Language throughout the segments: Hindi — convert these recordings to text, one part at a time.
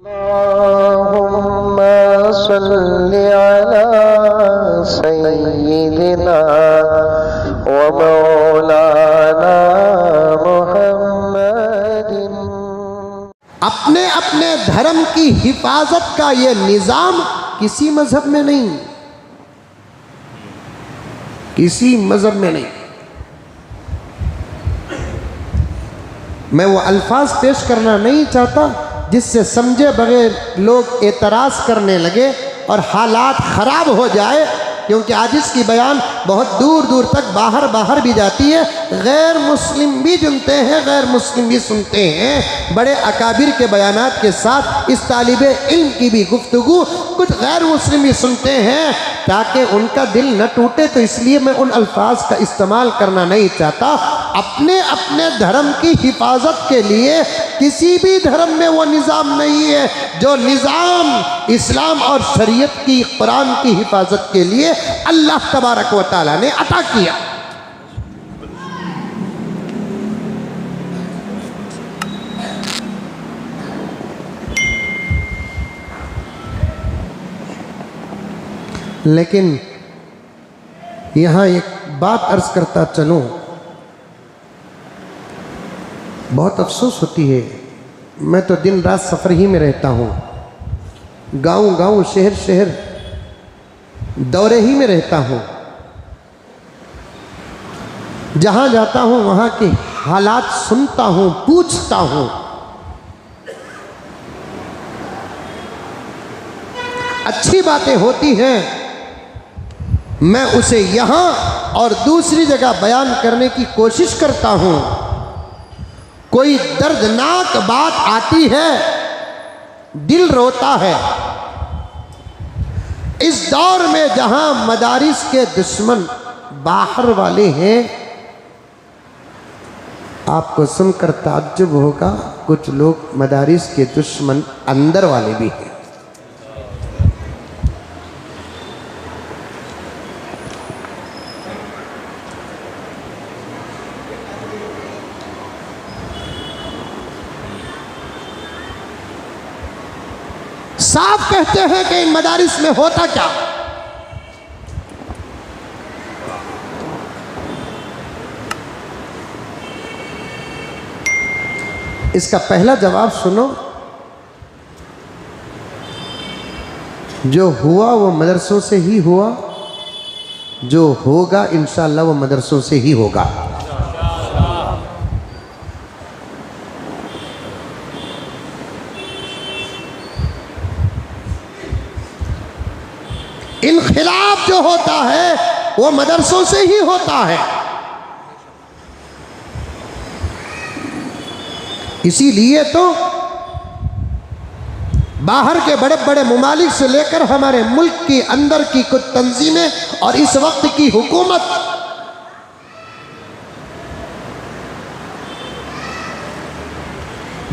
अल्लाहुम्मा सल्लि अला सय्यिदिना व मौलाना मुहम्मदिन। अपने अपने धर्म की हिफाजत का ये निज़ाम किसी मजहब में नहीं, किसी मजहब में नहीं। मैं वो अल्फाज पेश करना नहीं चाहता जिससे समझे बगैर लोग एतराज़ करने लगे और हालात ख़राब हो जाए, क्योंकि आज इसकी बयान बहुत दूर दूर तक बाहर भी जाती है। गैर मुस्लिम भी सुनते हैं, गैर मुस्लिम भी सुनते हैं। बड़े अकाबिर के बयानात के साथ इस तालिबे इल्म की भी गुफ्तगू कुछ गैर मुस्लिम भी सुनते हैं, ताकि उनका दिल न टूटे। तो इसलिए मैं उन अल्फाज का इस्तेमाल करना नहीं चाहता। अपने अपने धर्म की हिफाजत के लिए किसी भी धर्म में वो निज़ाम नहीं है जो निज़ाम इस्लाम और शरीयत की, कुरान की हिफाजत के लिए अल्लाह तबारक व तआला ने अता किया। लेकिन यहाँ एक बात अर्ज करता चलूँ, बहुत अफसोस होती है। मैं तो दिन रात सफ़र ही में रहता हूँ, गांव गांव शहर शहर दौरे ही में रहता हूँ। जहाँ जाता हूँ वहाँ के हालात सुनता हूँ, पूछता हूँ। अच्छी बातें होती हैं, मैं उसे यहाँ और दूसरी जगह बयान करने की कोशिश करता हूँ। कोई दर्दनाक बात आती है, दिल रोता है। इस दौर में जहां मदारिस के दुश्मन बाहर वाले हैं, आपको सुनकर ताज्जुब होगा, कुछ लोग मदारिस के दुश्मन अंदर वाले भी हैं। साफ कहते हैं कि इन मदारिस में होता क्या। इसका पहला जवाब सुनो। जो हुआ वो मदरसों से ही हुआ, जो होगा इंशाअल्लाह वो मदरसों से ही होगा। इनखिलाफ जो होता है वो मदरसों से ही होता है। इसीलिए तो बाहर के बड़े बड़े मुमालिक से लेकर हमारे मुल्क के अंदर की कुछ तंजीमें और इस वक्त की हुकूमत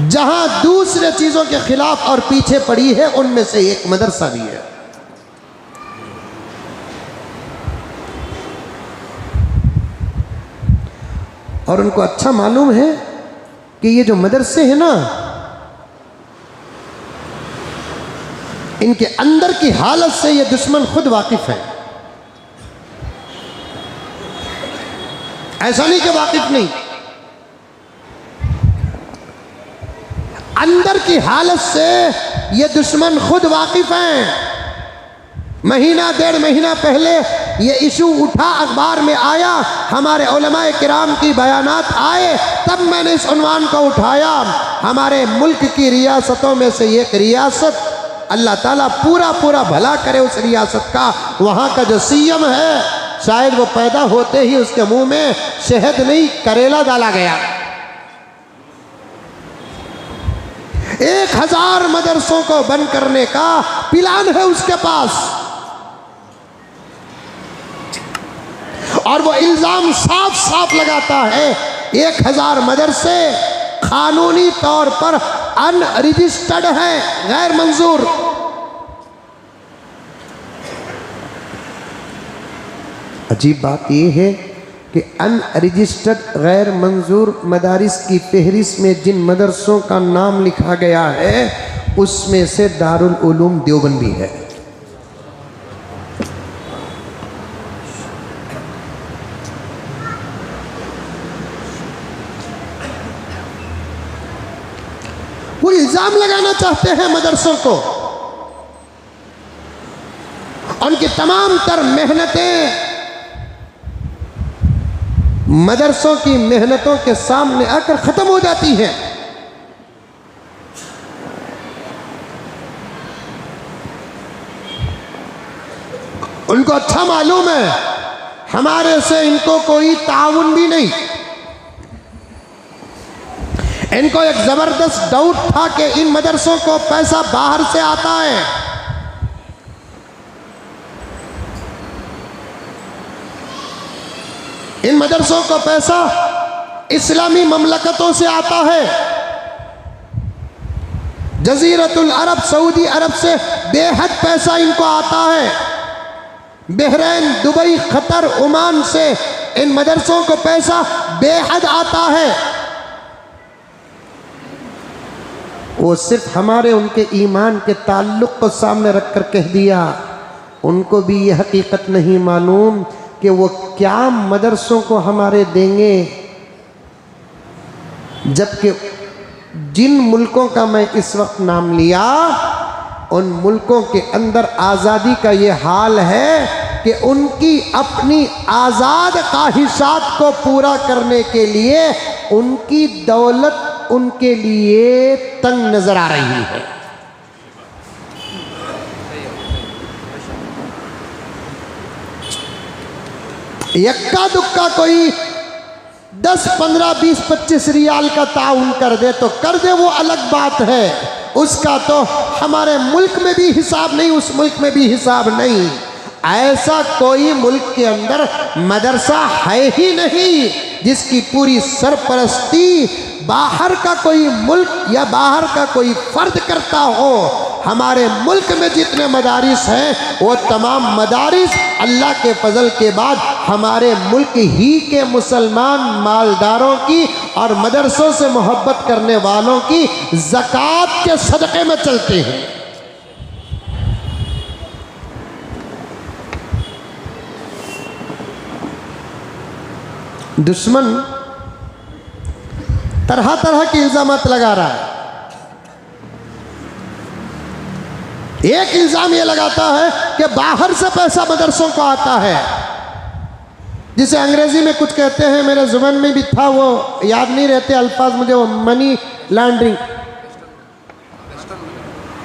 जहां दूसरे चीजों के खिलाफ और पीछे पड़ी है, उनमें से एक मदरसा भी है। और उनको अच्छा मालूम है कि ये जो मदरसे हैं ना, इनके अंदर की हालत से ये दुश्मन खुद वाकिफ है। ऐसा नहीं कि वाकिफ नहीं, अंदर की हालत से ये दुश्मन खुद वाकिफ हैं। महीना डेढ़ महीना पहले ये इशू उठा, अखबार में आया, हमारे उलमाए किराम की बयानात आए, तब मैंने इस उन्वान को उठाया। हमारे मुल्क की रियासतों में से एक रियासत, अल्लाह ताला पूरा पूरा भला करे उस रियासत का, वहाँ का जो सीएम है, शायद वो पैदा होते ही उसके मुंह में शहद नहीं करेला डाला गया। 1000 मदरसों को बंद करने का प्लान है उसके पास, और वो इल्ज़ाम साफ साफ लगाता है 1000 मदरसे कानूनी तौर पर अनरजिस्टर्ड हैं, गैर मंजूर। अजीब बात यह है कि अनरजिस्टर्ड गैर मंजूर मदारिस की फहरिस्त में जिन मदरसों का नाम लिखा गया है उसमें से दारुल उलूम देवबंद भी है। वो इल्जाम लगाना चाहते हैं मदरसों को, उनकी तमाम तर मेहनतें मदरसों की मेहनतों के सामने आकर खत्म हो जाती हैं। उनको अच्छा मालूम है हमारे से इनको कोई ताउन भी नहीं। इनको एक जबरदस्त डाउट था कि इन मदरसों को पैसा बाहर से आता है। इन मदरसों को पैसा इस्लामी ममलकतों से आता है। जजीरतुल अरब, सऊदी अरब से बेहद पैसा इनको आता है। बहरैन, दुबई, कतर, ओमान से इन मदरसों को पैसा बेहद आता है। वो सिर्फ हमारे उनके ईमान के ताल्लुक़ को सामने रखकर कह दिया। उनको भी ये हकीकत नहीं मालूम कि वो क्या मदरसों को हमारे देंगे, जबकि जिन मुल्कों का मैं इस वक्त नाम लिया उन मुल्कों के अंदर आज़ादी का ये हाल है कि उनकी अपनी आज़ाद ख्वाहिशात को पूरा करने के लिए उनकी दौलत उनके लिए तंग नजर आ रही है। यक्का दुक्का कोई 10, 15, 20, 25 रियाल का ताउन कर दे तो कर दे, वो अलग बात है। उसका तो हमारे मुल्क में भी हिसाब नहीं, उस मुल्क में भी हिसाब नहीं। ऐसा कोई मुल्क के अंदर मदरसा है ही नहीं जिसकी पूरी सरपरस्ती बाहर का कोई मुल्क या बाहर का कोई फर्द करता हो। हमारे मुल्क में जितने मदारिस हैं वो तमाम मदारिस अल्लाह के फजल के बाद हमारे मुल्क ही के मुसलमान मालदारों की और मदरसों से मोहब्बत करने वालों की ज़कात के सदक़े में चलते हैं। दुश्मन तरह तरह के इल्ज़ामात लगा रहा है। एक इल्ज़ाम ये लगाता है कि बाहर से पैसा मदरसों को आता है, जिसे अंग्रेजी में कुछ कहते हैं, मेरे ज़ुबान में भी था, वो याद नहीं रहते अल्फाज मुझे, वो मनी लॉन्ड्रिंग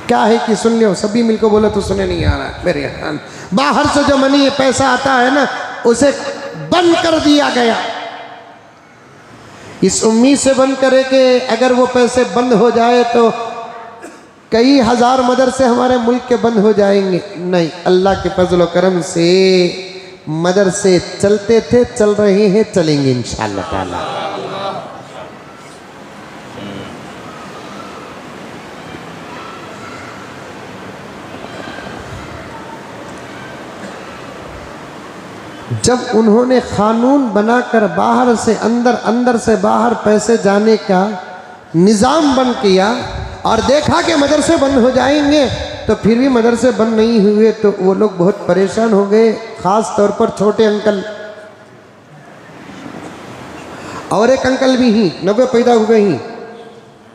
क्या है कि सुन लो, सभी मिलकर बोले तो सुने नहीं आ रहा है मेरे यहाँ। बाहर से जो मनी पैसा आता है ना, उसे बंद कर दिया गया। इस उम्मीद से बंद करे कि अगर वो पैसे बंद हो जाए तो कई हज़ार मदरसे हमारे मुल्क के बंद हो जाएंगे। नहीं, अल्लाह के फजल व करम से मदरसे चलते थे, चल रहे हैं, चलेंगे इंशाअल्लाह ताला। जब उन्होंने कानून बनाकर बाहर से अंदर, अंदर से बाहर पैसे जाने का निज़ाम बंद किया और देखा कि मदरसे बंद हो जाएंगे, तो फिर भी मदरसे बंद नहीं हुए तो वो लोग बहुत परेशान हो गए। ख़ास तौर पर छोटे अंकल, और एक अंकल भी ही 90 पैदा हुए ही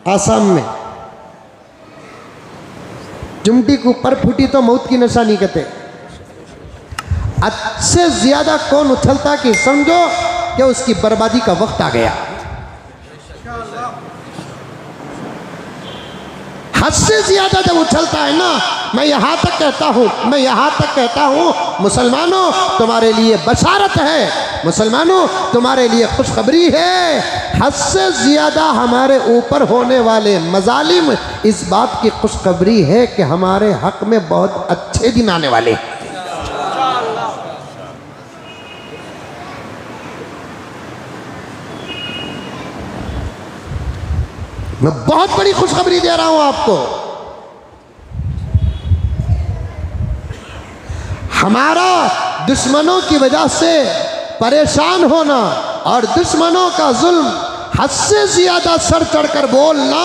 आसाम में, चुमटी के ऊपर फूटी तो मौत की निशानी कहते। अच्छे ज़्यादा कौन उछलता कि समझो कि उसकी बर्बादी का वक्त आ गया। हद से ज़्यादा जब उछलता है ना, मैं यहाँ तक कहता हूँ मुसलमानों तुम्हारे लिए बशारत है, मुसलमानों तुम्हारे लिए खुशखबरी है। हद से ज़्यादा हमारे ऊपर होने वाले मजालिम इस बात की खुशखबरी है कि हमारे हक़ में बहुत अच्छे दिन आने वाले हैं। मैं बहुत बड़ी खुशखबरी दे रहा हूं आपको। हमारा दुश्मनों की वजह से परेशान होना और दुश्मनों का जुल्म, हद से ज्यादा सर चढ़कर बोलना,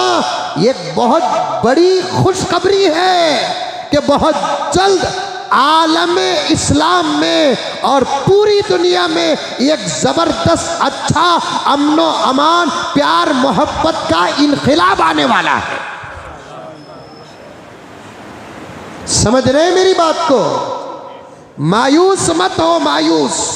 ये बहुत बड़ी खुशखबरी है कि बहुत जल्द आलम इस्लाम में और पूरी दुनिया में एक ज़बरदस्त अच्छा अमनो अमान प्यार मोहब्बत का इनक़िलाब आने वाला है। समझ रहे हैं मेरी बात को? मायूस मत हो, मायूस।